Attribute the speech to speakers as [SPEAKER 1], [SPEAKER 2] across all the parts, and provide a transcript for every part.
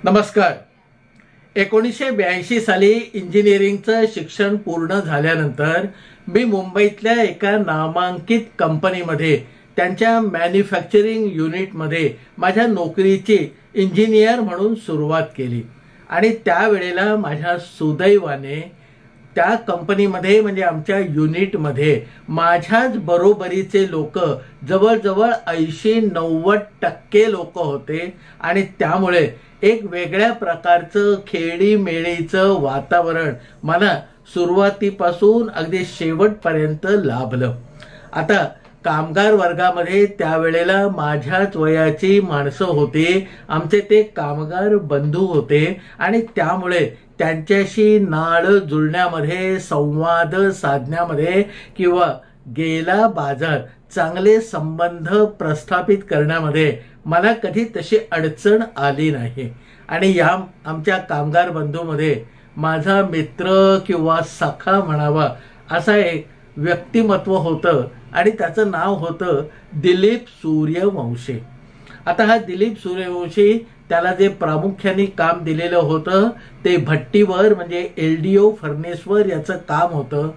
[SPEAKER 1] नमस्कार. 1982 साली इंजिनिअरिंगचं शिक्षण पूर्ण झाल्यानंतर मी मुंबईतल्या एका नामांकित कंपनीमध्ये त्यांच्या मॅन्युफॅक्चरिंग युनिटमध्ये माझ्या नोकरीची इंजिनियर म्हणून सुरुवात केली. आणि त्यावेळेला माझ्या सुदैवाने त्या कंपनीमध्ये म्हणजे आमच्या युनिटमध्ये माझ्याच बरोबरीचे लोक जवळजवळ 80-90% लोक होते. आणि त्यामुळे एक वेगळ्या प्रकारचं खेळीमेळीचं वातावरण मला सुरुवातीपासून अगदी शेवटपर्यंत लाभलं. आता कामगार वर्गामध्ये त्यावेळेला माझ्याच वयाची माणसं होती. आमचे ते कामगार बंधू होते आणि त्यामुळे त्यांच्याशी नाळ जुळण्यामध्ये, संवाद साधण्यामध्ये किंवा गेला बाजार चांगले संबंध प्रस्थापित करण्यामध्ये मला कधी तशी अडचण आली नाही. आणि या आमच्या कामगार बंधूमध्ये माझा मित्र किंवा सखा म्हणावा असा एक व्यक्तिमत्व होतं आणि त्याचं नाव होतं दिलीप सूर्यवंशी. आता हा दिलीप सूर्यवंशी त्याला जे प्रामुख्याने काम दिलेलं होतं ते भट्टीवर म्हणजे LDO फर्नेसवर याचं काम होतं.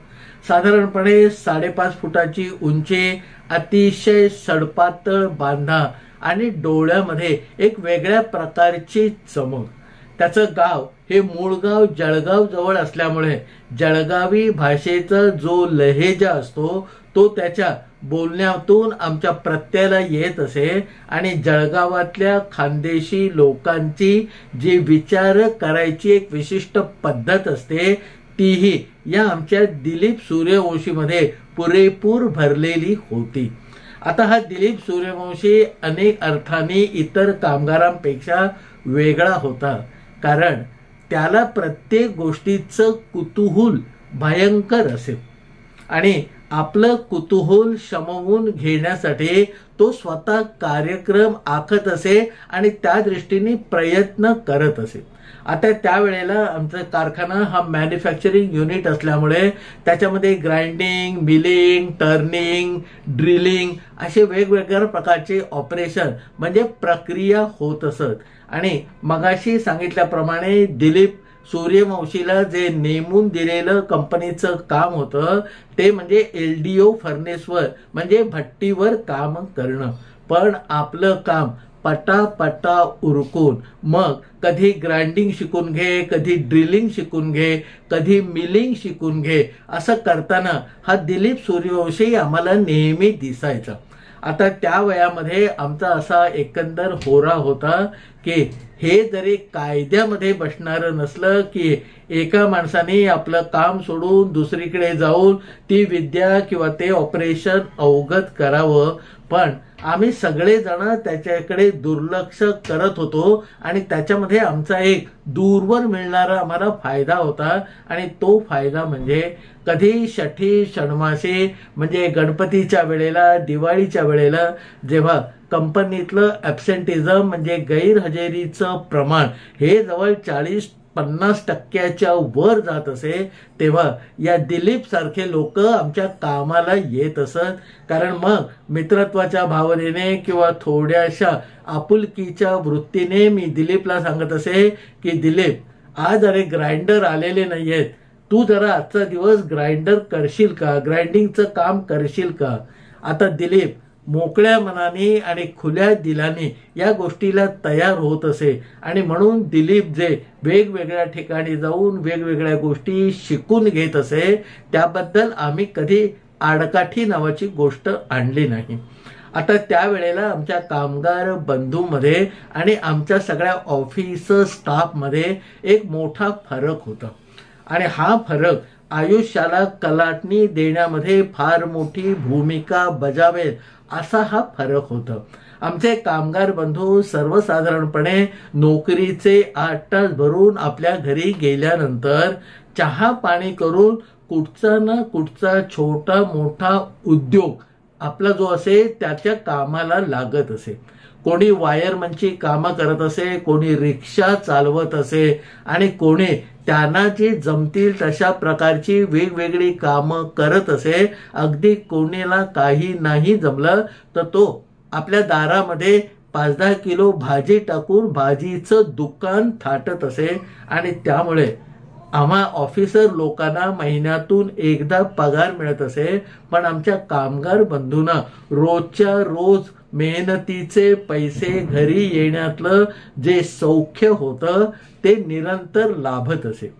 [SPEAKER 1] साधारणपणे 5.5 फुटाची उंची, अतिशय सडपातळ बांधा आणि डोळ्यामध्ये एक वेगळ्या प्रकारची चमक. त्याचं गाव हे मूळ गाव जळगाव जवळ असल्यामुळे जळगावी भाषेचा जो लहेजा असतो तो त्याच्या बोलण्यातून आमच्या प्रत्ययाला येत असे. आणि जळगावातल्या खानदेशी लोकांची जी विचार करायची एक विशिष्ट पद्धत असते तीही या आमच्या दिलीप सूर्यवंशीमध्ये पुरेपूर भरलेली होती. आता हा दिलीप सूर्यवंशी अनेक अर्थाने इतर कामगारांपेक्षा वेगळा होता, कारण त्याला प्रत्येक गोष्टीचं कुतूहल भयंकर असे. आणि आपलं कुतूहल शमवून घेण्यासाठी तो स्वतः कार्यक्रम आखत असे आणि त्या दृष्टीने प्रयत्न करत असे. आता त्यावेळेला आमचा कारखाना हा मॅन्युफॅक्चरिंग युनिट असल्यामुळे त्याच्यामध्ये ग्राइंडिंग, मिलिंग, टर्निंग, ड्रिलिंग असे वेगवेगळ्या प्रकारचे ऑपरेशन म्हणजे प्रक्रिया होत असत. आणि मगाशी सांगितल्याप्रमाणे दिलीप सूर्यवंशीला जे नेमून दिलेलं कंपनीचं काम होतं ते म्हणजे LDO फर्नेसवर म्हणजे भट्टीवर काम करणं. पण आपलं काम पटापटा उरकून मग कधी ग्राइंडिंग शिकून घे, कधी ड्रिलिंग शिकून घे, कधी मिलिंग शिकून घे असं करताना हा दिलीप सूर्यवंशी आम्हाला नेहमी दिसायचा. आता त्या वयामध्ये आमचा असा एकंदर होरा होता की हे जरी कायद्यामध्ये बसणारं नसलं की एका माणसाने आपलं काम सोडून दुसरीकडे जाऊन ती विद्या किंवा ते ऑपरेशन अवगत करावं, पण आम्ही सगळेजण त्याच्याकडे दुर्लक्ष करत होतो. आणि त्याच्यामध्ये आमचा एक दूरवर मिळणारा आम्हाला फायदा होता. आणि तो फायदा म्हणजे कधी षठी षण्मासी म्हणजे गणपतीच्या वेळेला, दिवाळीच्या वेळेला जेव्हा कंपनीतलं ॲब्सेंटिझम म्हणजे गैरहजेरीचं प्रमाण हे जवळ 40-50% वर जात असे, तेव्हा या दिलीप सारखे लोक आमच्या कामाला येत असत. कारण मग मित्रत्वाच्या भावनेने किंवा थोड्याशा आपुलकीच्या वृत्तीने मी दिलीपला सांगत असे की दिलीप, आज अरे ग्राइंडर आलेले नाहीयेत, तू जरा आजचा दिवस ग्राइंडर करशील का, ग्राइंडिंगचं काम करशील का. आता दिलीप मोकळ्या मनाने आणि खुल्या दिलाने या गोष्टीला तयार होत असे. आणि म्हणून दिलीप जे वेगवेगळ्या ठिकाणी जाऊन वेगवेगळ्या गोष्टी शिकून घेत असे त्याबद्दल आम्ही कधी आडकाठी नावाची गोष्ट आणली नाही. आता त्यावेळेला आमच्या कामगार बंधूमध्ये आणि आमच्या सगळ्या ऑफिस स्टाफमध्ये एक मोठा फरक होता. आणि हा फरक आयुष्याला कलाटणी देण्यामध्ये फार मोठी भूमिका बजावेल असा हा फरक होता. आमचे कामगार बंधू सर्वसाधारणपणे नोकरीचे 8 तास भरून आपल्या घरी गेल्यानंतर चहा पाणी करून कुठचा ना कुठचा छोटा मोठा उद्योग आपला जो असे त्याच्या कामाला लागत असे. कोणी वायरमनची कामं करत असे, कोणी रिक्षा चालवत असे आणि कोणी त्यांना जी जमतील तशा प्रकारची वेगवेगळी कामं करत असे. अगदी कोणीला काही नाही जमलं तर तो आपल्या दारामध्ये 5-10 किलो भाजी टाकून भाजीचं दुकान थाटत असे आणि त्यामुळे आम्हा ऑफिसर लोकांना महिन्यातून एकदा पगार मिळत असे, पण आमच्या कामगार बंधूंना रोजच्या रोज मेहनतीचे पैसे घरी येण्यातलं जे सौख्य होतं ते निरंतर लाभत असे.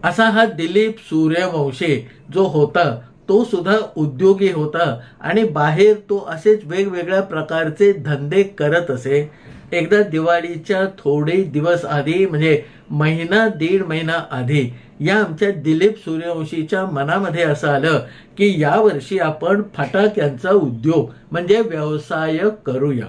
[SPEAKER 1] असा हा दिलीप सूर्यवंशी जो होता तो सुद्धा उद्योगी होता आणि बाहेर तो असेच वेगवेगळ्या प्रकारचे धंदे करत असे. एकदा दिवाळीच्या थोडे दिवस आधी म्हणजे 1.5 महिना आधी या आमच्या दिलीप सूर्यवंशीच्या मनामध्ये असं आलं की यावर्षी आपण फटाक्यांचा उद्योग म्हणजे व्यवसाय करूया.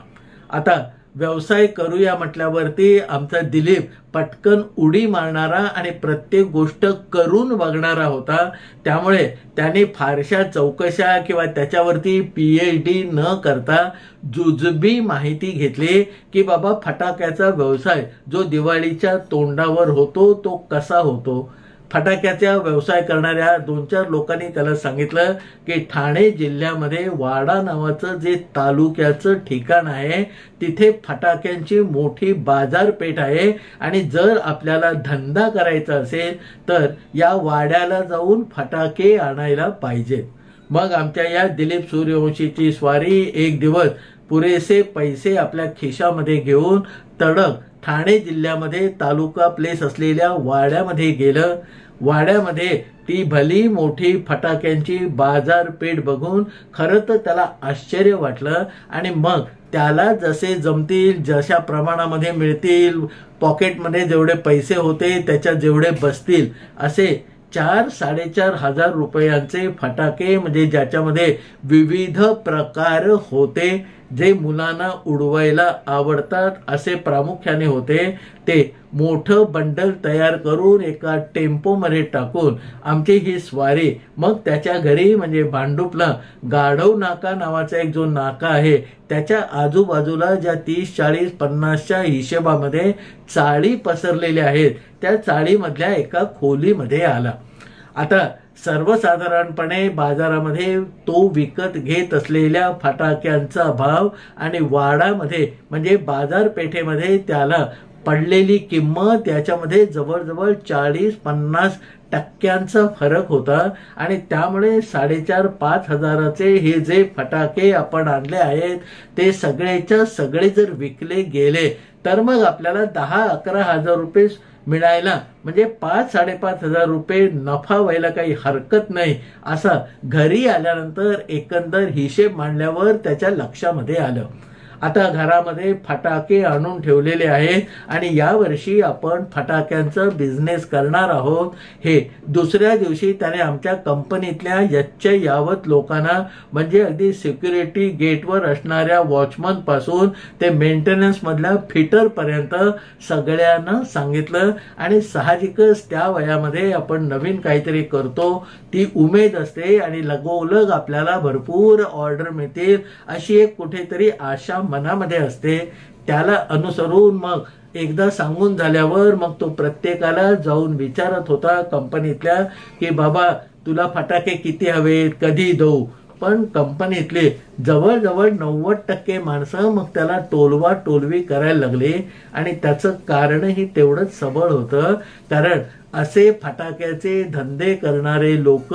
[SPEAKER 1] आता व्यवसाय करूया म्हटल्यावरती आमचा दिलीप पटकन उडी मारणारा आणि प्रत्येक गोष्ट करून बघणारा होता. त्यामुळे त्याने फारशा चौकशा किंवा त्याच्यावरती PhD न करता जुजबी माहिती घेतली की बाबा फटाक्याचा व्यवसाय जो दिवाळीच्या तोंडावर होतो तो कसा होतो. फटाक्याचा व्यवसाय करणाऱ्या 2-4 लोकांनी त्याला सांगितलं की ठाणे जिल्ह्यामध्ये वाडा नावाचं जे तालुक्याचं ठिकाण आहे तिथे फटाक्यांची मोठी बाजारपेठ आहे आणि जर आपल्याला धंदा करायचा असेल तर या वाड्याला जाऊन फटाके आणायला पाहिजेत. मग आमच्या या दिलीप सूर्यवंशीची स्वारी एक दिवस पुरेसे पैसे आपल्या खिशामध्ये घेऊन तडक ठाणे जिल्ह्यामध्ये तालुका प्लेस असलेल्या वाड्यामध्ये गेलं. वाड्यामध्ये ती भली मोठी फटाक्यांची बाजारपेठ बघून खरं तर त्याला आश्चर्य वाटलं आणि मग त्याला जसे जमतील जशा प्रमाणामध्ये मिळतील पॉकेटमध्ये जेवढे पैसे होते त्याच्या जेवढे बसतील असे 4-4.5 हजार रुपयांचे फटाके म्हणजे ज्याच्यामध्ये विविध प्रकार होते जे मुलांना उडवायला आवडतात असे प्रामुख्याने होते ते मोठं बंडल तयार करून एका टेम्पोमध्ये टाकून आमची ही स्वारी मग त्याच्या घरी म्हणजे भांडुपला गाढव नाका नावाचा एक जो नाका आहे त्याच्या आजूबाजूला ज्या 30-40-50च्या हिशेबामध्ये चाळी पसरलेल्या आहेत त्या चाळीमधल्या एका खोलीमध्ये आला. आता सर्वसाधारणपणे बाजारामध्ये तो विकत घेत असलेल्या फटाक्यांचा भाव आणि वाडामध्ये म्हणजे बाजारपेठेमध्ये त्याला पडलेली किंमत याच्यामध्ये जवळजवळ 40-50% फरक होता आणि त्यामुळे 4.5-5 हजाराचे हे जे फटाके आपण आणले आहेत ते सगळेच्या सगळे जर विकले गेले तर मग आपल्याला 10-11 हजार रुपये मिळायला म्हणजे 5-5.5 हजार रुपये नफा व्हायला काही हरकत नाही असा घरी आल्यानंतर एकंदर हिशेब मांडल्यावर त्याच्या लक्षामध्ये आलं. आता घरामध्ये फटाके आणून ठेवलेले आहेत आणि यावर्षी आपण फटाक्यांचा बिझनेस करणार आहोत. हे दुसऱ्या दिवशी त्याने आमच्या कंपनीतल्या यावत लोकांना म्हणजे अगदी सिक्युरिटी गेटवर असणाऱ्या वॉचमन पासून ते मेंटेनन्स मधल्या फिटर पर्यंत सगळ्यांना सांगितलं आणि साहजिकच त्या वयामध्ये आपण नवीन काहीतरी करतो ती उमेद असते आणि लगोलग आपल्याला भरपूर ऑर्डर मिळतील अशी एक कुठेतरी आशा मनामध्ये असते. त्याला अनुसरून मग एकदा सांगून झाल्यावर मग तो प्रत्येकाला जाऊन विचारत होता कंपनीतल्या की बाबा तुला फटाके किती हवेत कधी देऊ. पण कंपनीतले जवळजवळ 90% माणसं मग त्याला टोलवा टोलवी करायला लागले आणि त्याचं कारणही तेवढंच सबळ होतं कारण असे फटाक्याचे धंदे करणारे लोक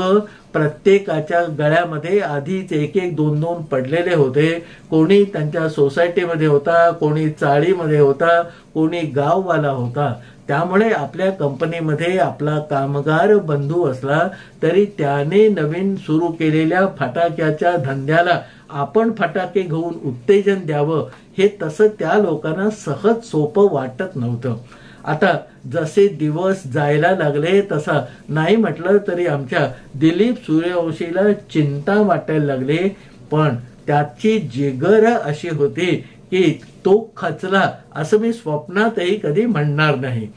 [SPEAKER 1] प्रत्येकाच्या गळ्यामध्ये आधीच 1-2 पडलेले होते. कोणी त्यांच्या सोसायटीमध्ये होता, कोणी चाळीमध्ये होता, कोणी गाववाला होता. त्यामुळे आपल्या कंपनीमध्ये आपला कामगार बंधू असला तरी त्याने नवीन सुरू केलेल्या फटाक्याच्या धंद्याला आपण फटाके घेऊन उत्तेजन द्यावं हे तसं त्या लोकांना सहज सोपं वाटत नव्हतं. आता जसे दिवस जायला लागले तसा नाही म्हटलं तरी आमच्या दिलीप सूर्यवंशीला चिंता वाटायला लागली. पण त्याची जिगर अशी होती की तो खचला असं मी स्वप्नातही कधी म्हणणार नाही.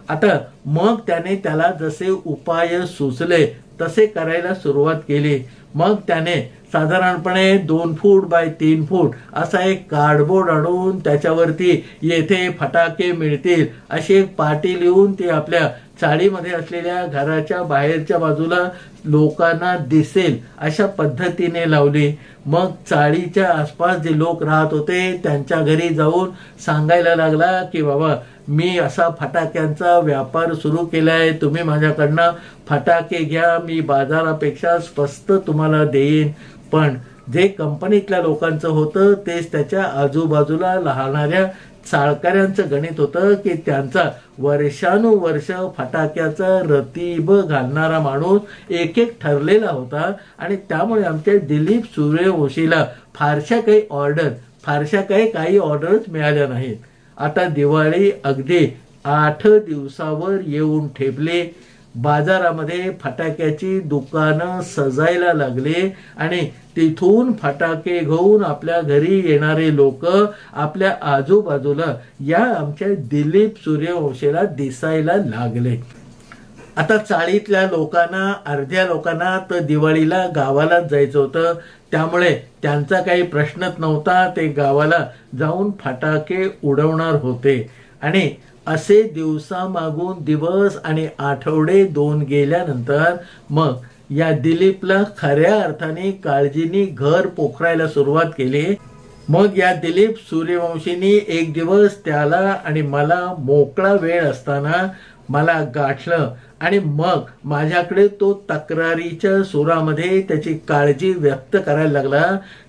[SPEAKER 1] आता मग त्याला जसे उपाय सुचले तसे करायला सुरुवात केली. मग त्याने साधारणपणे 2 फूट बाय 3 फूट असा एक कार्डबोर्ड आणून त्याच्यावरती येथे फटाके मिळतील अशी एक पाटी लिहून ती आपल्या चाळीमध्ये असलेल्या घराच्या बाहेरच्या बाजूला लोकांना दिसेल अशा पद्धतीने लावली. मग चाळीच्या आसपास जे लोक राहत होते त्यांच्या घरी जाऊन सांगायला लागला की बाबा मी असा फटाक्यांचा व्यापार सुरू केलाय, तुम्ही माझ्याकडनं फटाके घ्या, मी बाजारापेक्षा स्वस्त तुम्हाला देईन. पण जे कंपनीतल्या लोकांचं होतं तेच त्याच्या आजूबाजूला राहणाऱ्या चाळकऱ्यांचं गणित होतं की त्यांचा वर्षानुवर्ष फटाक्याचा रतीब घालणारा माणूस एक एक ठरलेला होता. आणि त्यामुळे आमच्या दिलीप सूर्यवंशीला फारशा काही ऑर्डर्स मिळाल्या नाहीत. आता दिवाळी अगदी 8 दिवसावर येऊन ठेपले. बाजारामध्ये फटाक्याची दुकानं सजायला लागले आणि तिथून फटाके घेऊन आपल्या घरी येणारे लोक आपल्या आजूबाजूला या आमच्या दिलीप सूर्यवंशीला दिसायला लागले. आता चाळीतल्या लोकांना, अर्ध्या लोकांना तर दिवाळीला गावालाच जायचं होतं, त्यामुळे त्यांचा काही प्रश्नच नव्हता. ते गावाला जाऊन फटाके उडवणार होते. आणि असे दिवसामागून दिवस आणि आठवडे 2 गेल्यानंतर मग या दिलीपला खऱ्या अर्थाने काळजीने घर पोखरायला सुरुवात केली. मग या दिलीप सूर्यवंशींनी एक दिवस त्याला आणि मला मोकळा वेळ असताना मला गाठलं आणि मग माझ्याकडे तो तक्रारीच्या सुरामध्ये त्याची काळजी व्यक्त करायला लागला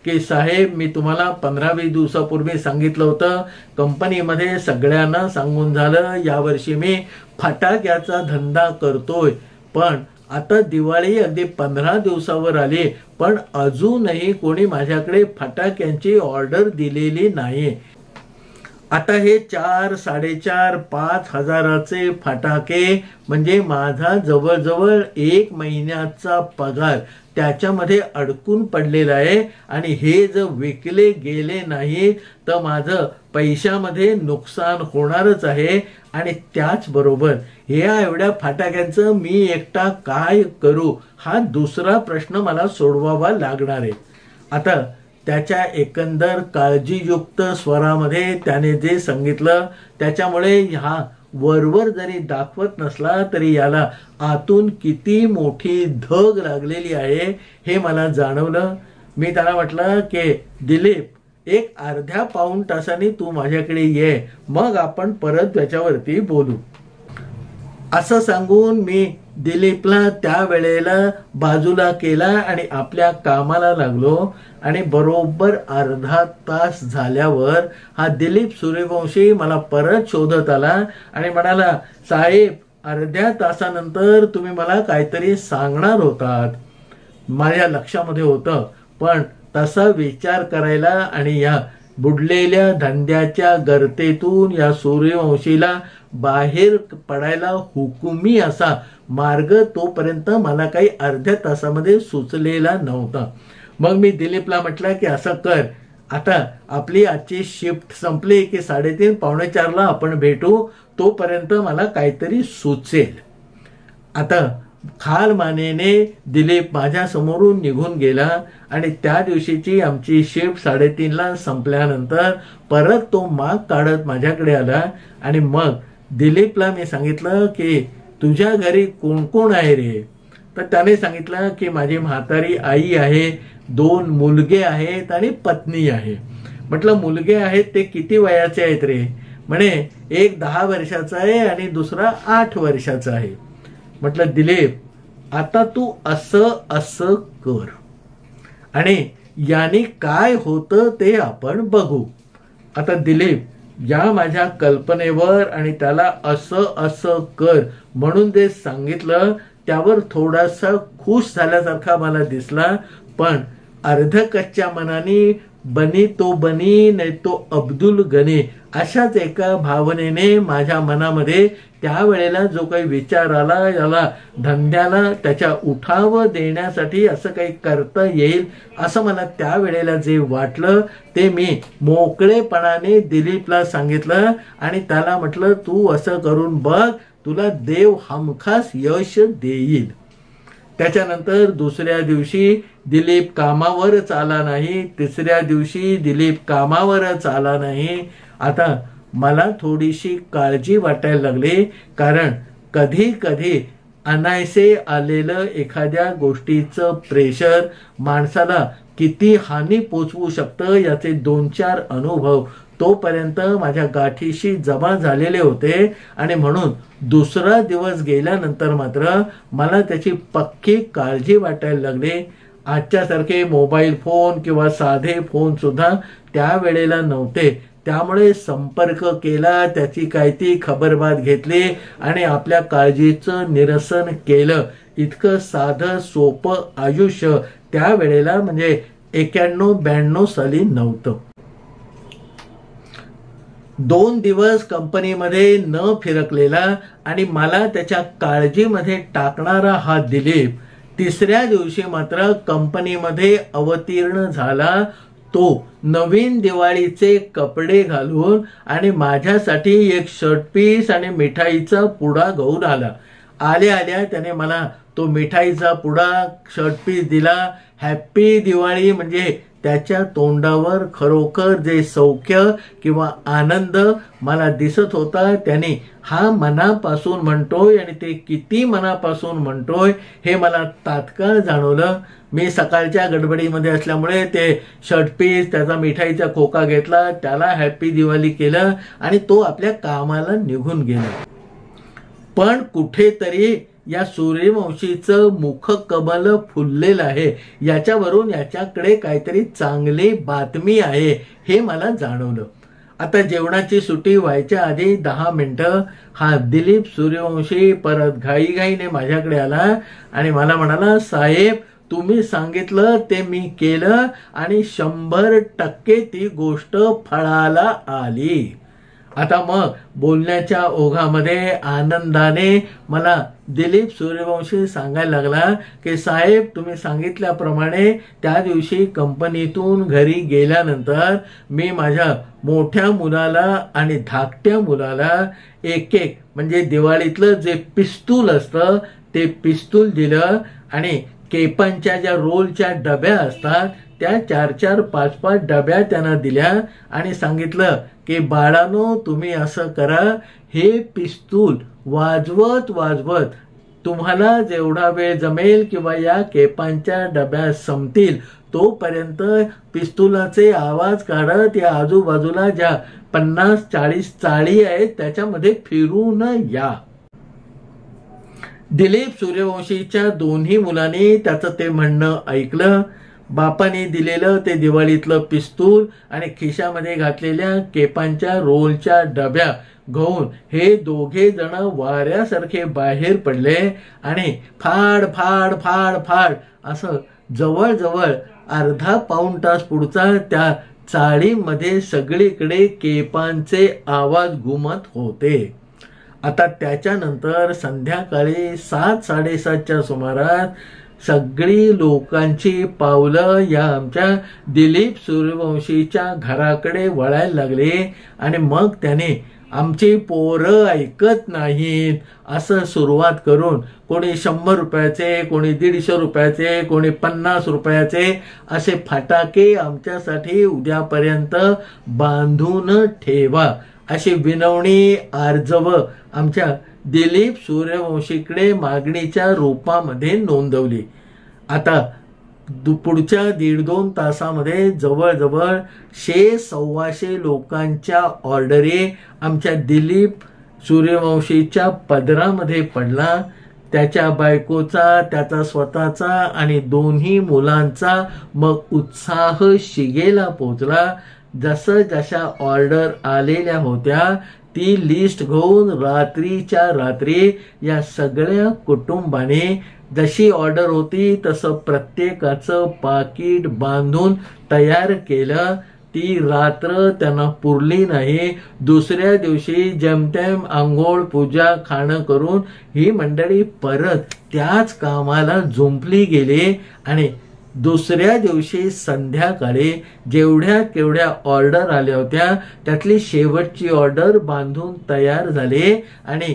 [SPEAKER 1] की साहेब, मी तुम्हाला 15-20 दिवसापूर्वी सांगितलं होतं, कंपनीमध्ये सगळ्यांना सांगून झालं, यावर्षी मी फटाक्याचा धंदा करतोय. पण आता दिवाळी अगदी 15 दिवसावर आली, पण अजूनही कोणी माझ्याकडे फटाक्यांची ऑर्डर दिलेली नाही. आता हे 4-4.5 हजाराचे फटाके म्हणजे माझा जवळजवळ 1 महिन्याचा पगार त्याच्यामध्ये अडकून पडलेला आहे. आणि हे जर विकले गेले नाही तर माझं पैशामध्ये नुकसान होणारच आहे. आणि त्याचबरोबर या एवढ्या फटाक्यांचं मी एकटा काय करू, हा दुसरा प्रश्न मला सोडवावा लागणार आहे. आता त्याच्या एकंदर काळजीयुक्त स्वरामध्ये त्याने जे सांगितलं त्याच्यामुळे हा वरवर जरी दाखवत नसला तरी याला आतून किती मोठी धग लागलेली आहे हे मला जाणवलं. मी त्याला म्हटलं की दिलीप, एक अर्ध्या पाऊण तासाने तू माझ्याकडे ये, मग आपण परत त्याच्यावरती बोलू. असं सांगून मी दिलीपला त्या वेळेला बाजूला केला आणि आपल्या कामाला लागलो. आणि बरोबर अर्धा तास झाल्यावर हा दिलीप सूर्यवंशी मला परत शोधत आला आणि म्हणाला, साहेब, अर्ध्या तासानंतर तुम्ही मला काहीतरी सांगणार होतात. माझ्या लक्षामध्ये होतं, पण तसा विचार करायला आणि या बुडलेल्या धंद्याच्या गर्तेतून या सूर्यवंशीला बाहेर पडायला हुकुमी असा मार्ग तोपर्यंत मला काही अर्ध्या तासामध्ये सुचलेला नव्हता. मग मी दिलीपला म्हटलं की असं कर, आता आपली आजची शिफ्ट संपली की 3:30-4:45 आपण भेटू, तोपर्यंत मला काहीतरी सुचेल. आता खालमानेने दिलीप माझ्या समोरून निघून गेला आणि त्या दिवशीची आमची शिफ्ट 3:30 संपल्यानंतर परत तो माग काढत माझ्याकडे आला. आणि मग दिलीपला मी सांगितलं की तुझ्या घरी कोण कोण आहे रे? तर त्याने सांगितलं की माझी म्हातारी आई आहे, 2 मुलगे आहेत आणि पत्नी आहे. म्हटलं मुलगे आहेत ते किती वयाचे आहेत रे? म्हणे एक 10 वर्षाचा आहे आणि दुसरा 8 वर्षाचा आहे. म्हटलं दिलीप, आता तू असं कर आणि याने काय होतं ते आपण बघू. आता दिलीप या माझ्या कल्पनेवर आणि त्याला असं कर म्हणून जे सांगितलं त्यावर थोडासा खुश झाल्यासारखा मला दिसला. पण अर्ध कच्च्या मनाने बनी तो बनी नाही तो अब्दुल गनी अशाच एका भावनेने माझ्या मनामध्ये त्यावेळेला जो काही विचार आला, याला धंद्याला त्याच्या उठाव देण्यासाठी असं काही करता येईल असं मला त्यावेळेला जे वाटलं ते मी मोकळेपणाने दिलीपला सांगितलं. आणि त्याला म्हटलं, तू असं करून बघ, तुला देव हमखास यश देईल. त्याच्यानंतर दुसऱ्या दिवशी दिलीप कामावरच आला नाही, तिसऱ्या दिवशी दिलीप कामावरच आला नाही. आता मला थोडीशी काळजी वाटायला लागली, कारण कधी कधी अनायसे आलेलं एखाद्या गोष्टीचं प्रेशर माणसाला किती हानी पोचवू शकतं याचे 2-4 अनुभव तोपर्यंत माझ्या गाठीशी जमा झालेले होते आणि म्हणून दुसरा दिवस गेल्यानंतर मात्र मला त्याची पक्की काळजी वाटायला लागली. आजच्यासारखे मोबाईल फोन किंवा साधे फोन सुद्धा त्यावेळेला नव्हते. त्यामुळे संपर्क केला, त्याची काय ती खबरबात घेतली आणि आपल्या काळजीचं निरसन केलं. इतकं साधं सोपं आयुष्य त्यावेळेला म्हणजे 91-92 साली नव्हतं. 2 दिवस कंपनीमध्ये न फिरकलेला आणि मला त्याच्या काळजीमध्ये टाकणारा हा दिलीप तिसऱ्या दिवशी मात्र कंपनीमध्ये अवतीर्ण झाला. तो नवीन दिवाळीचे कपडे घालून आणि माझ्यासाठी एक शर्ट पीस आणि मिठाईचा पुडा घेऊन आला. आल्या आल्या त्याने मला तो मिठाईचा पुडा शर्ट पीस दिला. हॅप्पी दिवाळी म्हणजे त्याच्या तोंडावर खरोखर जे सौख्य किंवा आनंद मला दिसत होता त्याने हा मनापासून म्हणतोय आणि ते किती मनापासून म्हणतोय हे मला तात्काळ जाणवलं. मी सकाळच्या गडबडीमध्ये असल्यामुळे ते शर्ट पीस त्याचा मिठाईचा खोका घेतला, त्याला हॅप्पी दिवाळी केलं आणि तो आपल्या कामाला निघून गेला. पण कुठेतरी या सूर्यवंशीचं मुख कमल फुललेलं आहे, याच्यावरून याच्याकडे काहीतरी चांगली बातमी आहे हे मला जाणवलं. आता जेवणाची सुट्टी व्हायच्या आधी 10 मिनिटं हा दिलीप सूर्यवंशी परत घाईघाईने माझ्याकडे आला आणि मला म्हणाला, साहेब तुम्ही सांगितलं ते मी केलं आणि 100% ती गोष्ट फळाला आली. आता मग बोलण्याच्या ओघामध्ये आनंदाने मला दिलीप सूर्यवंशी सांगायला लागला की साहेब तुम्ही सांगितल्याप्रमाणे त्या दिवशी कंपनीतून घरी गेल्यानंतर मी माझ्या मोठ्या मुलाला आणि धाकट्या मुलाला एक म्हणजे दिवाळीतलं जे पिस्तूल असतं ते पिस्तूल दिलं आणि केपांच्या ज्या रोलच्या डब्या असतात त्या 4-4, 5-5 डब्या त्यांना दिल्या आणि सांगितलं की बाळांनो तुम्ही असं करा, हे पिस्तूल वाजवत वाजवत तुम्हाला जेवढा वेळ जमेल किंवा या केपांच्या डब्या संपतील तोपर्यंत पिस्तुलाचे आवाज काढत या आजूबाजूला ज्या 50-40 चाळी आहेत त्याच्यामध्ये फिरून या. दिलीप सूर्यवंशीच्या दोन्ही मुलांनी त्याचं ते म्हणणं ऐकलं. बापाने दिलेलं ते दिवाळीतलं पिस्तूल आणि खिशामध्ये घातलेल्या केपांच्या रोलच्या डब्या घेऊन हे दोघे जण वाऱ्यासारखे बाहेर पडले आणि फाड फाड फाड फाड असं जवळजवळ अर्धा पाऊण तास पुढचा त्या चाळीमध्ये सगळीकडे केपांचे आवाज घुमत होते. आता त्याच्यानंतर संध्याकाळी 7-7:30च्या सुमारास सगळी लोकांची पावलं या आमच्या दिलीप सूर्यवंशीच्या घराकडे वळायला लागले आणि मग त्याने आमची पोरं ऐकत नाहीत असं सुरुवात करून कोणी 100 रुपयाचे, कोणी 150 रुपयाचे, कोणी 50 रुपयाचे असे फटाके आमच्यासाठी उद्यापर्यंत बांधून ठेवा अशी विनवणी आर्जव आमच्या दिलीप सूर्यवंशीकडे मागणीच्या रूपामध्ये नोंदवली. आता पुढच्या 1.5-2 तासामध्ये जवळजवळ 100-125 लोकांच्या ऑर्डरी आमच्या दिलीप सूर्यवंशीच्या पदरामध्ये पडला. त्याच्या बायकोचा, त्याचा स्वतःचा आणि दोन्ही मुलांचा मग उत्साह शिगेला पोहोचला. जशा ऑर्डर आलेल्या होत्या ती लिस्ट घेऊन रात्रीच्या रात्री या सगळ्या कुटुंबाने जशी ऑर्डर होती तसं प्रत्येकाचं पाकिट बांधून तयार केलं. ती रात्र त्यांना पुरली नाही. दुसऱ्या दिवशी जेमतेम आंघोळ पूजा खाणं करून ही मंडळी परत त्याच कामाला जुंपली गेली आणि दुसऱ्या दिवशी संध्याकाळी जेवढ्या केवढ्या ऑर्डर आल्या होत्या त्यातली शेवटची ऑर्डर बांधून तयार झाली आणि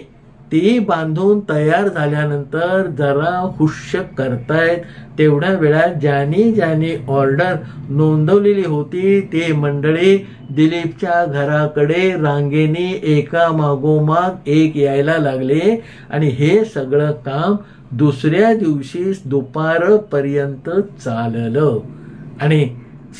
[SPEAKER 1] ती बांधून तयार झाल्यानंतर जरा हुश्श करतायत तेवढ्या वेळात ज्यानी ऑर्डर नोंदवलेली होती ते मंडळी दिलीपच्या घराकडे रांगेने एका मागोमाग एक यायला लागले आणि हे सगळं काम दुसऱ्या दिवशी दुपारपर्यंत चाललं आणि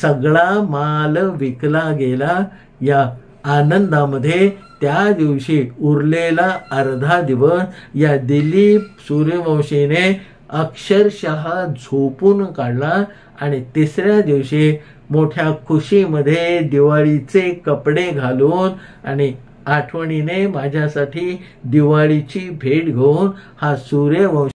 [SPEAKER 1] सगळा माल विकला गेला. या आनंदामध्ये त्या दिवशी उरलेला अर्धा दिवस या दिलीप सूर्यवंशीने अक्षरशः झोपून काढला आणि तिसऱ्या दिवशी मोठ्या खुशीमध्ये दिवाळीचे कपडे घालून आणि आठवणीने माझ्यासाठी दिवाळीची भेट घेऊन हा सूर्यवंशी